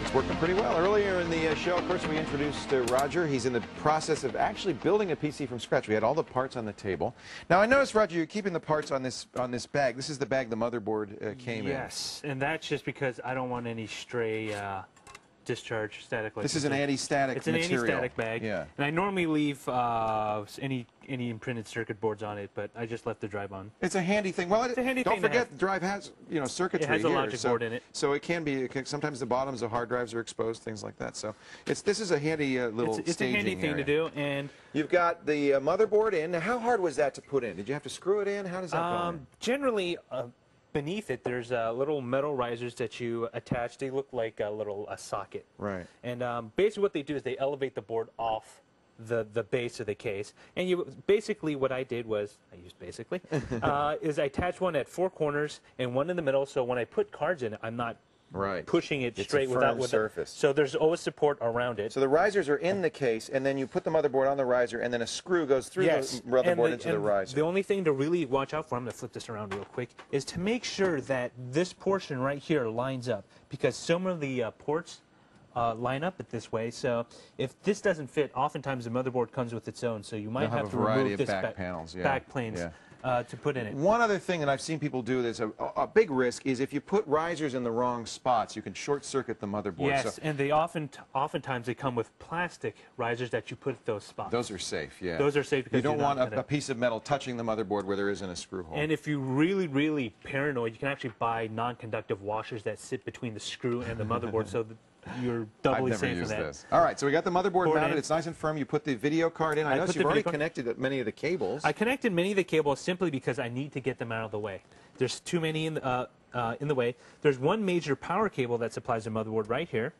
It's working pretty well. Earlier in the show, of course, we introduced Roger. He's in the process of actually building a PC from scratch. We had all the parts on the table. Now, I noticed, Roger, you're keeping the parts on this bag. This is the bag the motherboard came in. Yes, and that's just because I don't want any stray discharge static. This is an anti-static material. It's an anti-static bag. Yeah. And I normally leave any imprinted circuit boards on it, but I just left the drive on. It's a handy thing. Well, it's a handy don't thing forget the drive has, you know, circuitry here. It has a here, logic board in it. So it can be, sometimes the bottoms of hard drives are exposed, things like that. So this is a handy little staging It's a handy thing area to do. And you've got the motherboard in. Now, how hard was that to put in? Did you have to screw it in? How does that go in? Generally, beneath it, there's little metal risers that you attach. They look like a little socket. Right. And basically what they do is they elevate the board off the base of the case. And you basically, what I did was, is I attached one at 4 corners and one in the middle. So when I put cards in it, I'm not pushing it straight without surface. So there's always support around it. So the risers are in the case, and then you put the motherboard on the riser, and then a screw goes through the motherboard into the riser. The only thing to really watch out for, I'm going to flip this around real quick, is to make sure that this portion right here lines up, because some of the ports line up it this way. So if this doesn't fit, oftentimes the motherboard comes with its own. So you might have to remove this back planes. To put in it. One other thing that I've seen people do that's a big risk is if you put risers in the wrong spots, you can short-circuit the motherboard. Yes, and they oftentimes they come with plastic risers that you put at those spots. Those are safe, yeah. Those are safe because you don't want a piece of metal touching the motherboard where there isn't a screw hole. And if you're really, really paranoid, you can actually buy non-conductive washers that sit between the screw and the motherboard, so that you're doubly safe for that. This. All right, so we got the motherboard mounted. It's nice and firm. You put the video card in. I noticed you've already connected many of the cables. I connected many of the cables simply because I need to get them out of the way. There's too many in the way. There's one major power cable that supplies the motherboard right here.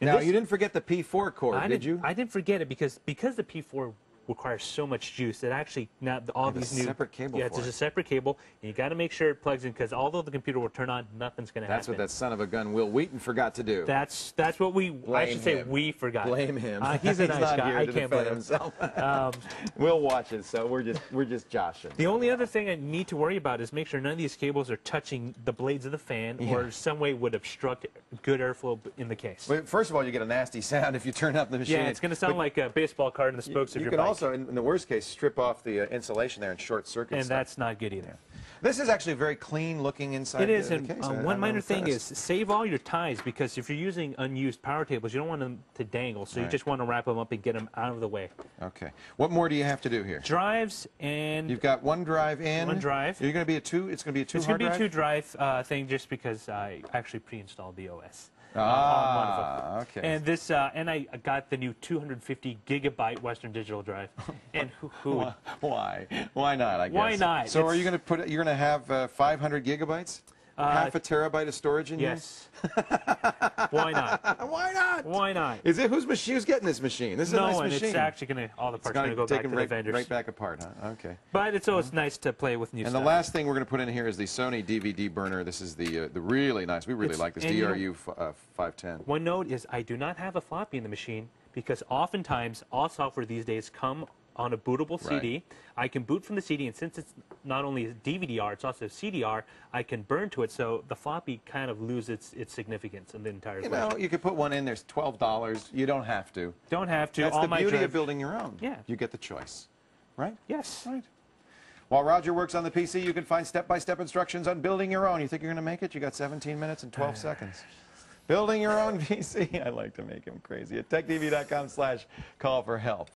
And now, you didn't forget the P4 cord, did you? I didn't forget it because the P4 requires so much juice that actually these new separate cable. Yeah, there's a separate cable, and you got to make sure it plugs in because although the computer will turn on, nothing's going to happen. That's what that son of a gun Will Wheaton forgot to do. That's what we forgot. Blame him. He's a nice guy. I can't blame himself. Will watches, so we're just joshing. The only other thing I need to worry about is make sure none of these cables are touching the blades of the fan or some way would obstruct good airflow in the case. Well, first of all, you get a nasty sound if you turn up the machine. Yeah, it's going to sound like a baseball card in the spokes of your bike. You can also, in the worst case, strip off the insulation there and short circuit and stuff. That's not good either. This is actually very clean looking inside the case. It is, and one minor thing is save all your ties, because if you're using unused power tables, you don't want them to dangle, so you just want to wrap them up and get them out of the way. Okay. What more do you have to do here? Drives, and you've got one drive in. One drive. You're going to be it's going to be a two hard drive? It's going to be a 2-drive thing just because I actually pre-installed the OS. Okay. And this, and I got the new 250 gigabyte Western Digital drive. And why? Why not? I guess. Why not? So, are you going to You're going to have 500 gigabytes? Half a terabyte of storage in here? Yes. Why not? Why not? Why not? Is it who's getting this machine? This is a nice machine. It's actually going to all the parts going to go back to the vendors. Right back apart, huh? Okay. But it's always nice to play with new stuff. And the last thing we're going to put in here is the Sony DVD burner. This is the really nice. We really like this DRU 510. One note is I do not have a floppy in the machine because oftentimes all software these days come on a bootable CD. I can boot from the CD, and since it's not only DVD-R, it's also CDR, I can burn to it, so the floppy kind of loses its significance in the entire You know, you could put one in, there's $12. You don't have to. Don't have to. That's the beauty of building your own. Yeah. You get the choice, right? Yes. Right. While Roger works on the PC, you can find step-by-step instructions on building your own. You think you're going to make it? You got 17 minutes and 12 seconds. Building your own PC. I like to make him crazy. At techtv.com/call for help.